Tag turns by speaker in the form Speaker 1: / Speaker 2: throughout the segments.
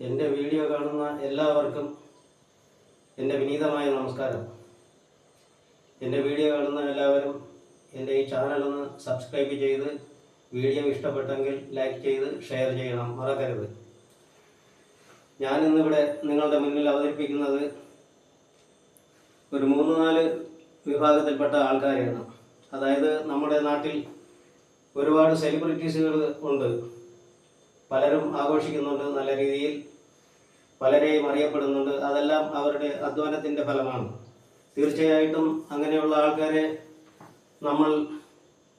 Speaker 1: എൻ്റെ വീഡിയോ കാണുന്ന എല്ലാവർക്കും എൻ്റെ വിനീതമായ നമസ്കാരം. എൻ്റെ വീഡിയോ കാണുന്ന എല്ലാവരും എൻ്റെ ഈ ചാനലൊന്ന് സബ്സ്ക്രൈബ് ചെയ്ത് വീഡിയോ ഇഷ്ടപ്പെട്ടെങ്കിൽ ലൈക്ക് ചെയ്ത് ഷെയർ ചെയ്യണം, മറക്കരുത്. ഞാനിന്നിവിടെ നിങ്ങളുടെ മുന്നിൽ അവതരിപ്പിക്കുന്നത് ഒരു 3-4 വിഭാഗത്തിൽപ്പെട്ട ആൾക്കാരെയാണ്. അതായത് നമ്മുടെ നാട്ടിൽ ഒരുപാട് സെലിബ്രിറ്റീസുകൾ ഉണ്ട്. പലരും ആഘോഷിക്കുന്നുണ്ട്, നല്ല രീതിയിൽ പലരെയും അറിയപ്പെടുന്നുണ്ട്. അതെല്ലാം അവരുടെ അധ്വാനത്തിൻ്റെ ഫലമാണ്. തീർച്ചയായിട്ടും അങ്ങനെയുള്ള ആൾക്കാരെ നമ്മൾ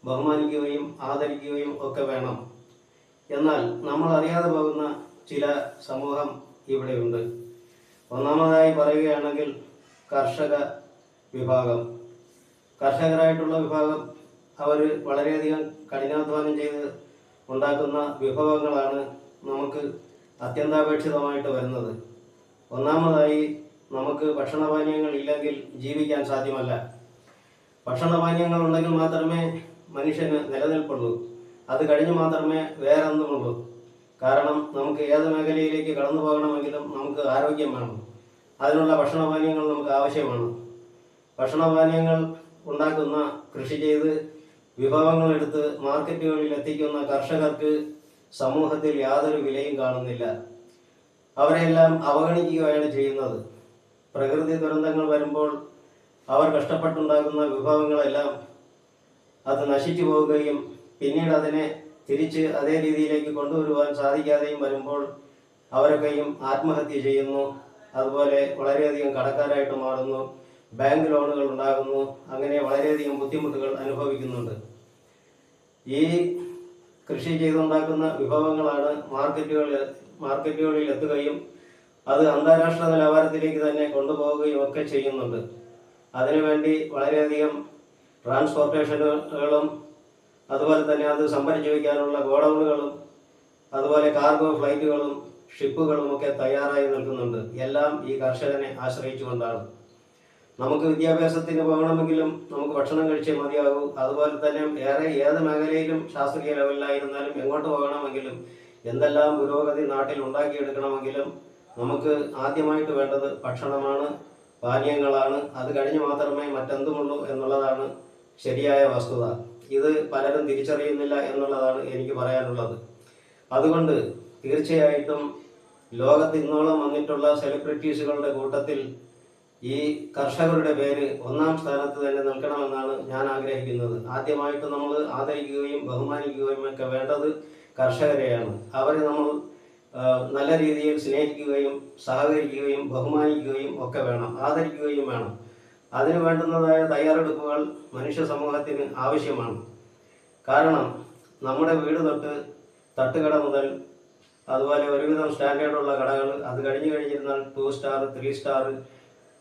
Speaker 1: ബഹുമാനിക്കുകയും ആദരിക്കുകയും ഒക്കെ വേണം. എന്നാൽ നമ്മൾ അറിയാതെ പോകുന്ന ചില സമൂഹം ഇവിടെയുണ്ട്. ഒന്നാമതായി പറയുകയാണെങ്കിൽ കർഷക വിഭാഗം. കർഷകരായിട്ടുള്ള വിഭാഗം അവർ വളരെയധികം കഠിനാധ്വാനം ചെയ്ത് ഉണ്ടാക്കുന്ന വിഭവങ്ങളാണ് നമുക്ക് അത്യന്താപേക്ഷിതമായിട്ട് വരുന്നത്. ഒന്നാമതായി നമുക്ക് ഭക്ഷണപാനീയങ്ങൾ ഇല്ലെങ്കിൽ ജീവിക്കാൻ സാധ്യമല്ല. ഭക്ഷണപാനീയങ്ങൾ ഉണ്ടെങ്കിൽ മാത്രമേ മനുഷ്യന് നിലനിൽപ്പുള്ളൂ. അത് കഴിഞ്ഞ് മാത്രമേ വേറെ എന്തുമുള്ളൂ. കാരണം നമുക്ക് ഏത് മേഖലയിലേക്ക് കടന്നു പോകണമെങ്കിലും നമുക്ക് ആരോഗ്യം വേണം. അതിനുള്ള ഭക്ഷണപാനീയങ്ങൾ നമുക്ക് ആവശ്യമാണ്. ഭക്ഷണപാനീയങ്ങൾ ഉണ്ടാക്കുന്ന, കൃഷി ചെയ്ത് വിഭവങ്ങളെടുത്ത് മാർക്കറ്റുകളിൽ എത്തിക്കുന്ന കർഷകർക്ക് സമൂഹത്തിൽ യാതൊരു വിലയും കാണുന്നില്ല. അവരെല്ലാം അവഗണിക്കുകയാണ് ചെയ്യുന്നത്. പ്രകൃതി ദുരന്തങ്ങൾ വരുമ്പോൾ അവർ കഷ്ടപ്പെട്ടുണ്ടാക്കുന്ന വിഭവങ്ങളെല്ലാം അത് നശിച്ചു പോവുകയും പിന്നീട് അതിനെ തിരിച്ച് അതേ രീതിയിലേക്ക് കൊണ്ടുവരുവാൻ സാധിക്കാതെയും വരുമ്പോൾ അവരൊക്കെയും ആത്മഹത്യ ചെയ്യുന്നു. അതുപോലെ വളരെയധികം കടക്കാരായിട്ട് മാറുന്നു. ബാങ്ക് ലോണുകൾ ഉണ്ടാകുന്നു. അങ്ങനെ വളരെയധികം ബുദ്ധിമുട്ടുകൾ അനുഭവിക്കുന്നുണ്ട്. ഈ കൃഷി ചെയ്തുണ്ടാക്കുന്ന വിഭവങ്ങളാണ് മാർക്കറ്റുകളിൽ എത്തുകയും അത് അന്താരാഷ്ട്ര നിലവാരത്തിലേക്ക് തന്നെ കൊണ്ടുപോവുകയും ഒക്കെ ചെയ്യുന്നുണ്ട്. അതിനുവേണ്ടി വളരെയധികം ട്രാൻസ്പോർട്ടേഷനുകളും അതുപോലെ തന്നെ അത് സംഭരിച്ചു വയ്ക്കാനുള്ള ഗോഡൗണുകളും അതുപോലെ കാർഗോ ഫ്ലൈറ്റുകളും ഷിപ്പുകളും ഒക്കെ തയ്യാറായി നിൽക്കുന്നുണ്ട്. എല്ലാം ഈ കർഷകനെ ആശ്രയിച്ചുകൊണ്ടാണ്. നമുക്ക് വിദ്യാഭ്യാസത്തിന് പോകണമെങ്കിലും നമുക്ക് ഭക്ഷണം കഴിച്ചേ മതിയാകൂ. അതുപോലെ തന്നെ ഏത് മേഖലയിലും ശാസ്ത്രീയ ലെവലിലായിരുന്നാലും എങ്ങോട്ട് പോകണമെങ്കിലും എന്തെല്ലാം പുരോഗതി നാട്ടിൽ ഉണ്ടാക്കിയെടുക്കണമെങ്കിലും നമുക്ക് ആദ്യമായിട്ട് വേണ്ടത് ഭക്ഷണമാണ്, പാനീയങ്ങളാണ്. അത് കഴിഞ്ഞ് മാത്രമേ മറ്റെന്തുമുള്ളൂ എന്നുള്ളതാണ് ശരിയായ വസ്തുത. ഇത് പലരും തിരിച്ചറിയുന്നില്ല എന്നുള്ളതാണ് എനിക്ക് പറയാനുള്ളത്. അതുകൊണ്ട് തീർച്ചയായിട്ടും ലോകത്ത് ഇന്നോളം വന്നിട്ടുള്ള സെലിബ്രിറ്റീസുകളുടെ കൂട്ടത്തിൽ ഈ കർഷകരുടെ പേര് 1-ാം സ്ഥാനത്ത് തന്നെ നിൽക്കണമെന്നാണ് ഞാൻ ആഗ്രഹിക്കുന്നത്. ആദ്യമായിട്ട് നമ്മൾ ആദരിക്കുകയും ബഹുമാനിക്കുകയും ഒക്കെ വേണ്ടത് കർഷകരെയാണ്. അവരെ നമ്മൾ നല്ല രീതിയിൽ സ്നേഹിക്കുകയും സഹകരിക്കുകയും ബഹുമാനിക്കുകയും ഒക്കെ വേണം, ആദരിക്കുകയും വേണം. അതിന് വേണ്ടുന്നതായ തയ്യാറെടുപ്പുകൾ മനുഷ്യ സമൂഹത്തിന് ആവശ്യമാണ്. കാരണം നമ്മുടെ വീട് തൊട്ട് തട്ടുകട മുതൽ അതുപോലെ ഒരുവിധം സ്റ്റാൻഡേർഡുള്ള കടകൾ, അത് കഴിഞ്ഞിരുന്നാൽ 2 സ്റ്റാർ 3 സ്റ്റാർ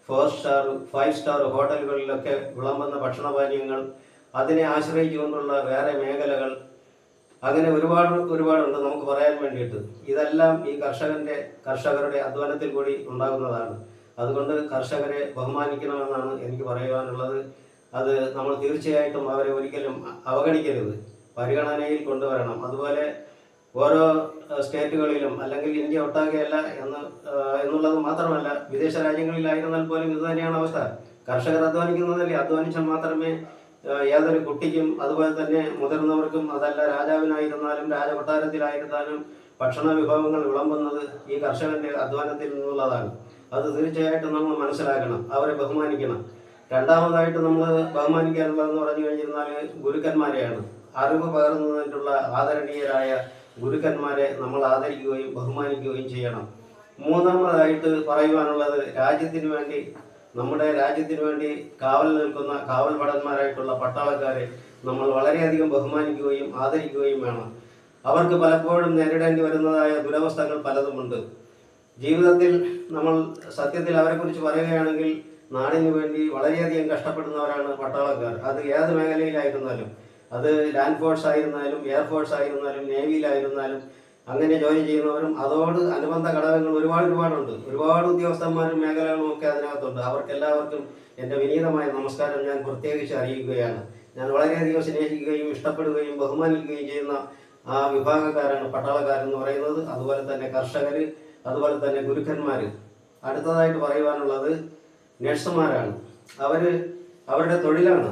Speaker 1: 4 സ്റ്റാർ 5 സ്റ്റാർ ഹോട്ടലുകളിലൊക്കെ വിളമ്പുന്ന ഭക്ഷണപാനീയങ്ങൾ, അതിനെ ആശ്രയിച്ചുകൊണ്ടുള്ള വേറെ മേഖലകൾ, അങ്ങനെ ഒരുപാടുണ്ട് നമുക്ക് പറയാൻ വേണ്ടിയിട്ട്. ഇതെല്ലാം ഈ കർഷകരുടെ അധ്വാനത്തിൽ കൂടി ഉണ്ടാകുന്നതാണ്. അതുകൊണ്ട് കർഷകരെ ബഹുമാനിക്കണമെന്നാണ് എനിക്ക് പറയുവാനുള്ളത്. അത് നമ്മൾ തീർച്ചയായിട്ടും അവരെ ഒരിക്കലും അവഗണിക്കരുത്, പരിഗണനയിൽ കൊണ്ടുവരണം. അതുപോലെ ഓരോ സ്റ്റേറ്റുകളിലും അല്ലെങ്കിൽ ഇന്ത്യ ഒട്ടാകെയല്ല എന്നുള്ളത് മാത്രമല്ല, വിദേശ രാജ്യങ്ങളിലായിരുന്നാൽ പോലും ഇത് തന്നെയാണ് അവസ്ഥ. കർഷകർ അധ്വാനിക്കുന്നതല്ലേ, അധ്വാനിച്ചാൽ മാത്രമേ ഏതൊരു കുട്ടിക്കും അതുപോലെ തന്നെ മുതിർന്നവർക്കും, അതല്ല രാജാവിനായിരുന്നാലും രാജകൊട്ടാരത്തിലായിരുന്നാലും ഭക്ഷണ വിഭവങ്ങൾ വിളമ്പുന്നത് ഈ കർഷകന്റെ അധ്വാനത്തിൽ നിന്നുള്ളതാണ്. അത് തീർച്ചയായിട്ടും നമ്മൾ മനസ്സിലാക്കണം, അവരെ ബഹുമാനിക്കണം. രണ്ടാമതായിട്ട് നമ്മൾ ബഹുമാനിക്കാനുള്ളതെന്ന് പറഞ്ഞു കഴിഞ്ഞിരുന്നാൽ ഗുരുക്കന്മാരെയാണ്. അറിവ് പകർന്നു തന്നിട്ടുള്ള ആദരണീയരായ ഗുരുക്കന്മാരെ നമ്മൾ ആദരിക്കുകയും ബഹുമാനിക്കുകയും ചെയ്യണം. മൂന്നാമതായിട്ട് പറയുവാനുള്ളത് നമ്മുടെ രാജ്യത്തിന് വേണ്ടി കാവൽ നിൽക്കുന്ന കാവൽ ഭടന്മാരായിട്ടുള്ള പട്ടാളക്കാരെ നമ്മൾ വളരെയധികം ബഹുമാനിക്കുകയും ആദരിക്കുകയും വേണം. അവർക്ക് പലപ്പോഴും നേരിടേണ്ടി വരുന്നതായ ദുരവസ്ഥകൾ പലതുമുണ്ട്. ജീവിതത്തിൽ നമ്മൾ സത്യത്തിൽ അവരെക്കുറിച്ച് പറയുകയാണെങ്കിൽ നാടിനു വേണ്ടി വളരെയധികം കഷ്ടപ്പെടുന്നവരാണ് പട്ടാളക്കാർ. അത് ഏത് മേഖലയിലായിരുന്നാലും, അത് ലാൻഡ് ഫോഴ്സ് ആയിരുന്നാലും എയർഫോഴ്സ് ആയിരുന്നാലും നേവിയിലായിരുന്നാലും അങ്ങനെ ജോലി ചെയ്യുന്നവരും അതോട് അനുബന്ധ ഘടകങ്ങൾ ഒരുപാടുണ്ട്. ഒരുപാട് ഉദ്യോഗസ്ഥന്മാരും മേഖലകളും ഒക്കെ അതിനകത്തുണ്ട്. അവർക്കെല്ലാവർക്കും എൻ്റെ വിനീതമായ നമസ്കാരം ഞാൻ പ്രത്യേകിച്ച് അറിയിക്കുകയാണ്. ഞാൻ വളരെയധികം സ്നേഹിക്കുകയും ഇഷ്ടപ്പെടുകയും ബഹുമാനിക്കുകയും ചെയ്യുന്ന ആ വിഭാഗക്കാരാണ് പട്ടാളക്കാരെന്ന് പറയുന്നത്. അതുപോലെ തന്നെ കർഷകർ, അതുപോലെ തന്നെ ഗുരുക്കന്മാർ. അടുത്തതായിട്ട് പറയുവാനുള്ളത് നഴ്സുമാരാണ്. അവരുടെ തൊഴിലാണ്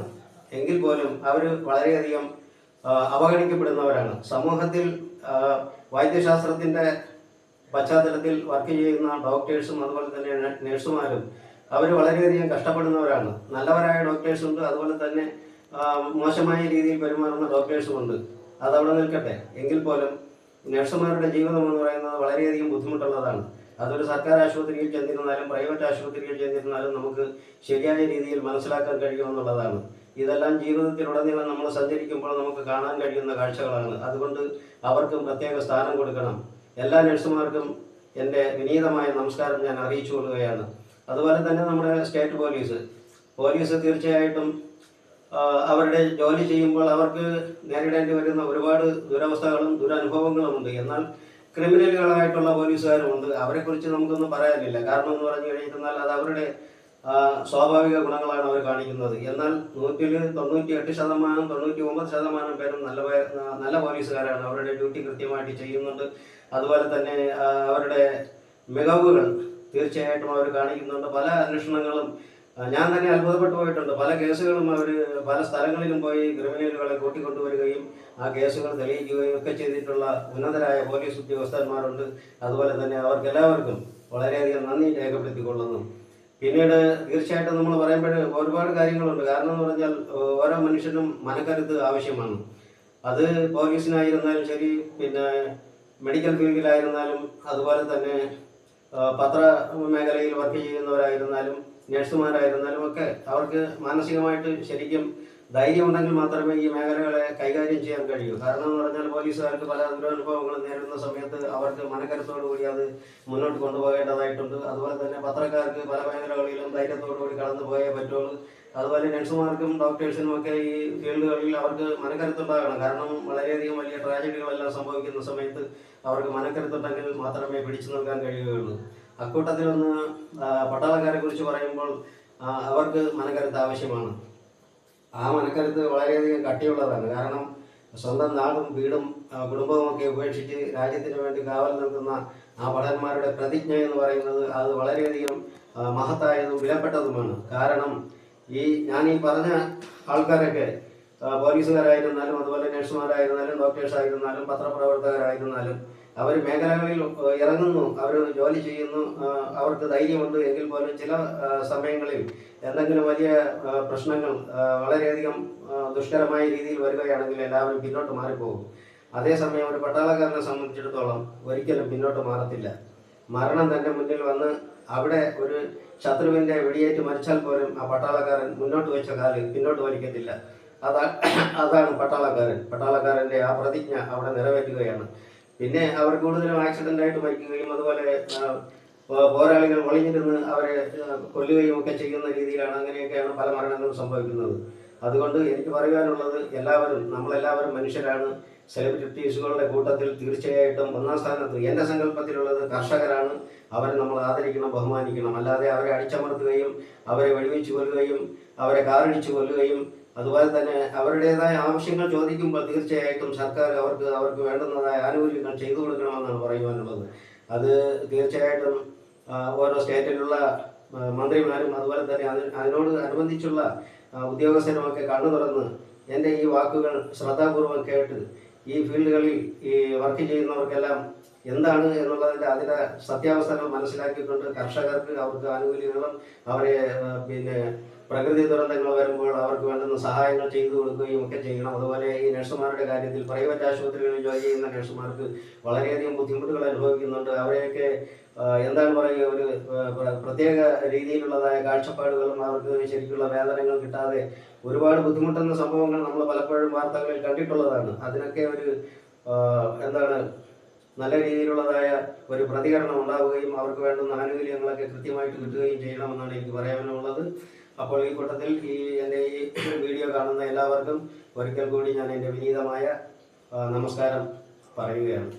Speaker 1: എങ്കിൽ പോലും അവർ വളരെയധികം അവഗണിക്കപ്പെടുന്നവരാണ്. സമൂഹത്തിൽ വൈദ്യശാസ്ത്രത്തിൻ്റെ പശ്ചാത്തലത്തിൽ വർക്ക് ചെയ്യുന്ന ഡോക്ടേഴ്സും അതുപോലെ തന്നെ നഴ്സുമാരും അവർ വളരെയധികം കഷ്ടപ്പെടുന്നവരാണ്. നല്ലവരായ ഡോക്ടേഴ്സുണ്ട്, അതുപോലെ തന്നെ മോശമായ രീതിയിൽ പെരുമാറുന്ന ഡോക്ടേഴ്സുമുണ്ട്. അതവിടെ നിൽക്കട്ടെ. എങ്കിൽ പോലും നഴ്സുമാരുടെ ജീവിതം എന്ന് പറയുന്നത് വളരെയധികം ബുദ്ധിമുട്ടുള്ളതാണ്. അതൊരു സർക്കാർ ആശുപത്രിയിൽ ചെന്നിരുന്നാലും പ്രൈവറ്റ് ആശുപത്രിയിൽ ചെന്നിരുന്നാലും നമുക്ക് ശരിയായ രീതിയിൽ മനസ്സിലാക്കാൻ കഴിയുമെന്നുള്ളതാണ്. ഇതെല്ലാം ജീവിതത്തിലുടനീളം നമ്മൾ സഞ്ചരിക്കുമ്പോൾ നമുക്ക് കാണാൻ കഴിയുന്ന കാഴ്ചകളാണ്. അതുകൊണ്ട് അവർക്കും പ്രത്യേക സ്ഥാനം കൊടുക്കണം. എല്ലാ നഴ്സുമാർക്കും എൻ്റെ വിനീതമായ നമസ്കാരം ഞാൻ അറിയിച്ചു കൊള്ളുകയാണ്. അതുപോലെ തന്നെ നമ്മുടെ സ്റ്റേറ്റ് പോലീസ് തീർച്ചയായിട്ടും അവരുടെ ജോലി ചെയ്യുമ്പോൾ അവർക്ക് നേരിടേണ്ടി വരുന്ന ഒരുപാട് ദുരവസ്ഥകളും ദുരനുഭവങ്ങളുമുണ്ട്. എന്നാൽ ക്രിമിനലുകളായിട്ടുള്ള പോലീസുകാരുമുണ്ട്. അവരെക്കുറിച്ച് നമുക്കൊന്നും പറയാനില്ല. കാരണം എന്ന് പറഞ്ഞു കഴിഞ്ഞാൽ അത് അവരുടെ സ്വാഭാവിക ഗുണങ്ങളാണ് അവർ കാണിക്കുന്നത്. എന്നാൽ 98%, 99% പേരും നല്ല പോലീസുകാരാണ്. അവരുടെ ഡ്യൂട്ടി കൃത്യമായിട്ട് ചെയ്യുന്നുണ്ട്. അതുപോലെ തന്നെ അവരുടെ മികവുകൾ തീർച്ചയായിട്ടും അവർ കാണിക്കുന്നുണ്ട്. പല അന്വേഷണങ്ങളും ഞാൻ തന്നെ അത്ഭുതപ്പെട്ടു പോയിട്ടുണ്ട്. പല കേസുകളും അവർ പല സ്ഥലങ്ങളിലും പോയി ക്രിമിനലുകളെ കൂട്ടിക്കൊണ്ടുവരികയും ആ കേസുകൾ തെളിയിക്കുകയും ഒക്കെ ചെയ്തിട്ടുള്ള ഉന്നതരായ പോലീസ് ഉദ്യോഗസ്ഥന്മാരുണ്ട്. അതുപോലെ തന്നെ അവർക്കെല്ലാവർക്കും വളരെയധികം നന്ദി രേഖപ്പെടുത്തിക്കൊള്ളുന്നു. പിന്നീട് തീർച്ചയായിട്ടും നമ്മൾ പറയുമ്പോൾ ഒരുപാട് കാര്യങ്ങളുണ്ട്. കാരണം എന്ന് പറഞ്ഞാൽ ഓരോ മനുഷ്യനും മനക്കരുത്ത് ആവശ്യമാണ്. അത് പോലീസിനായിരുന്നാലും ശരി, പിന്നെ മെഡിക്കൽ ഫീൽഡിലായിരുന്നാലും, അതുപോലെ തന്നെ പത്ര മേഖലയിൽ വർക്ക് ചെയ്യുന്നവരായിരുന്നാലും നഴ്സുമാരായിരുന്നാലും ഒക്കെ അവർക്ക് മാനസികമായിട്ട് ശരിക്കും ധൈര്യം ഉണ്ടെങ്കിൽ മാത്രമേ ഈ മേഖലകളെ കൈകാര്യം ചെയ്യാൻ കഴിയൂ. കാരണം എന്ന് പറഞ്ഞാൽ പോലീസുകാർക്ക് പല ദുരനുഭവങ്ങളും നേരിടുന്ന സമയത്ത് അവർക്ക് മനക്കരുത്തോടുകൂടി അത് മുന്നോട്ട് കൊണ്ടുപോകേണ്ടതായിട്ടുണ്ട്. അതുപോലെ തന്നെ പത്രക്കാർക്ക് പല മേഖലകളിലും ധൈര്യത്തോടുകൂടി കടന്നു പോയേ പറ്റുള്ളൂ. അതുപോലെ നഴ്സുമാർക്കും ഡോക്ടേഴ്സിനും ഒക്കെ ഈ ഫീൽഡുകളിൽ അവർക്ക് മനക്കരുത്തുണ്ടാകണം. കാരണം വളരെയധികം വലിയ ട്രാജഡികളെല്ലാം സംഭവിക്കുന്ന സമയത്ത് അവർക്ക് മനക്കരുത്തുണ്ടെങ്കിൽ മാത്രമേ പിടിച്ചു നിൽക്കാൻ കഴിയുകയുള്ളൂ. അക്കൂട്ടത്തിലൊന്ന് പട്ടാളക്കാരെ കുറിച്ച് പറയുമ്പോൾ അവർക്ക് മനക്കരുത്ത് ആവശ്യമാണ്. ആ മനക്കരുത്ത് വളരെയധികം കട്ടിയുള്ളതാണ്. കാരണം സ്വന്തം നാടും വീടും കുടുംബവും ഒക്കെ ഉപേക്ഷിച്ച് രാജ്യത്തിന് വേണ്ടി കാവൽ നിൽക്കുന്ന ആ ഭടന്മാരുടെ പ്രതിജ്ഞ എന്ന് പറയുന്നത് അത് വളരെയധികം മഹത്തായതും വിലപ്പെട്ടതുമാണ്. കാരണം ഞാൻ ഈ പറഞ്ഞ ആൾക്കാരൊക്കെ പോലീസുകാരായിരുന്നാലും, അതുപോലെ നഴ്സുമാരായിരുന്നാലും, ഡോക്ടേഴ്സായിരുന്നാലും, പത്രപ്രവർത്തകരായിരുന്നാലും അവർ മേഖലകളിൽ ഇറങ്ങുന്നു, അവർ ജോലി ചെയ്യുന്നു, അവർക്ക് ധൈര്യമുണ്ട്. എങ്കിൽ പോലും ചില സമയങ്ങളിൽ എന്തെങ്കിലും വലിയ പ്രശ്നങ്ങൾ വളരെയധികം ദുഷ്കരമായ രീതിയിൽ വരികയാണെങ്കിൽ എല്ലാവരും പിന്നോട്ട് മാറിപ്പോകും. അതേസമയം ഒരു പട്ടാളക്കാരനെ സംബന്ധിച്ചിടത്തോളം ഒരിക്കലും പിന്നോട്ട് മാറത്തില്ല. മരണം തൻ്റെ മുന്നിൽ വന്ന് അവിടെ ഒരു ശത്രുവിൻ്റെ വെടിയേറ്റ് മരിച്ചാൽ പോലും ആ പട്ടാളക്കാരൻ മുന്നോട്ട് വെച്ച കാല് പിന്നോട്ട് വലിക്കത്തില്ല. അതാണ് പട്ടാളക്കാരൻ്റെ ആ പ്രതിജ്ഞ അവിടെ നിറവേറ്റുകയാണ്. പിന്നെ അവർ കൂടുതലും ആക്സിഡൻ്റായിട്ട് മരിക്കുകയും അതുപോലെ പോരാളികൾ ഒളിഞ്ഞിരുന്ന് അവരെ കൊല്ലുകയും ഒക്കെ ചെയ്യുന്ന രീതിയിലാണ്. അങ്ങനെയൊക്കെയാണ് പല മരണങ്ങളും സംഭവിക്കുന്നത്. അതുകൊണ്ട് എനിക്ക് പറയാനുള്ളത് നമ്മളെല്ലാവരും മനുഷ്യരാണ്. സെലിബ്രിറ്റീസുകളുടെ കൂട്ടത്തിൽ തീർച്ചയായിട്ടും ഒന്നാം സ്ഥാനത്ത് എൻ്റെ സങ്കല്പത്തിലുള്ളത് കർഷകരാണ്. അവരെ നമ്മൾ ആദരിക്കണം, ബഹുമാനിക്കണം. അല്ലാതെ അവരെ അടിച്ചമർത്തുകയും അവരെ വെടിവെച്ച് കൊല്ലുകയും അവരെ കാറിടിച്ച് കൊല്ലുകയും അതുപോലെ തന്നെ അവരുടേതായ ആവശ്യങ്ങൾ ചോദിക്കുമ്പോൾ തീർച്ചയായിട്ടും സർക്കാർ അവർക്ക് വേണ്ടുന്നതായ ആനുകൂല്യങ്ങൾ ചെയ്തു കൊടുക്കണമെന്നാണ് പറയുവാനുള്ളത്. അത് തീർച്ചയായിട്ടും ഓരോ സ്റ്റേറ്റിലുള്ള മന്ത്രിമാരും അതുപോലെ തന്നെ അതിനോട് അനുബന്ധിച്ചുള്ള ഉദ്യോഗസ്ഥരുമൊക്കെ കണ്ണു തുറന്ന് എൻ്റെ ഈ വാക്കുകൾ ശ്രദ്ധാപൂർവം കേട്ട് ഈ ഫീൽഡുകളിൽ ഈ വർക്ക് ചെയ്യുന്നവർക്കെല്ലാം എന്താണ് എന്നുള്ളതിൻ്റെ അതിൻ്റെ സത്യാവസ്ഥകൾ മനസ്സിലാക്കിക്കൊണ്ട് കർഷകർക്ക് അവർക്ക് ആനുകൂല്യങ്ങളും അവരെ പിന്നെ പ്രകൃതി ദുരന്തങ്ങൾ വരുമ്പോൾ അവർക്ക് വേണ്ടുന്ന സഹായങ്ങൾ ചെയ്തു കൊടുക്കുകയും ഒക്കെ ചെയ്യണം. അതുപോലെ ഈ നഴ്സുമാരുടെ കാര്യത്തിൽ പ്രൈവറ്റ് ആശുപത്രികളിൽ ജോലി ചെയ്യുന്ന നഴ്സുമാർക്ക് വളരെയധികം ബുദ്ധിമുട്ടുകൾ അനുഭവിക്കുന്നുണ്ട്. അവരെയൊക്കെ എന്താണ് പറയുക, ഒരു പ്രത്യേക രീതിയിലുള്ളതായ കാഴ്ചപ്പാടുകളും അവർക്ക് ശരിക്കുള്ള വേതനങ്ങൾ കിട്ടാതെ ഒരുപാട് ബുദ്ധിമുട്ടുന്ന സംഭവങ്ങൾ നമ്മൾ പലപ്പോഴും വാർത്തകളിൽ കണ്ടിട്ടുള്ളതാണ്. അതിനൊക്കെ ഒരു നല്ല രീതിയിലുള്ളതായ ഒരു പ്രതികരണം ഉണ്ടാവുകയും അവർക്ക് വേണ്ടുന്ന ആനുകൂല്യങ്ങളൊക്കെ കൃത്യമായിട്ട് കിട്ടുകയും ചെയ്യണമെന്നാണ് എനിക്ക് പറയാനുള്ളത്. അപ്പോൾ ഈ കൂട്ടത്തിൽ എൻ്റെ ഈ വീഡിയോ കാണുന്ന എല്ലാവർക്കും ഒരിക്കൽ കൂടി ഞാൻ എൻ്റെ വിനീതമായ നമസ്കാരം പറയുകയാണ്.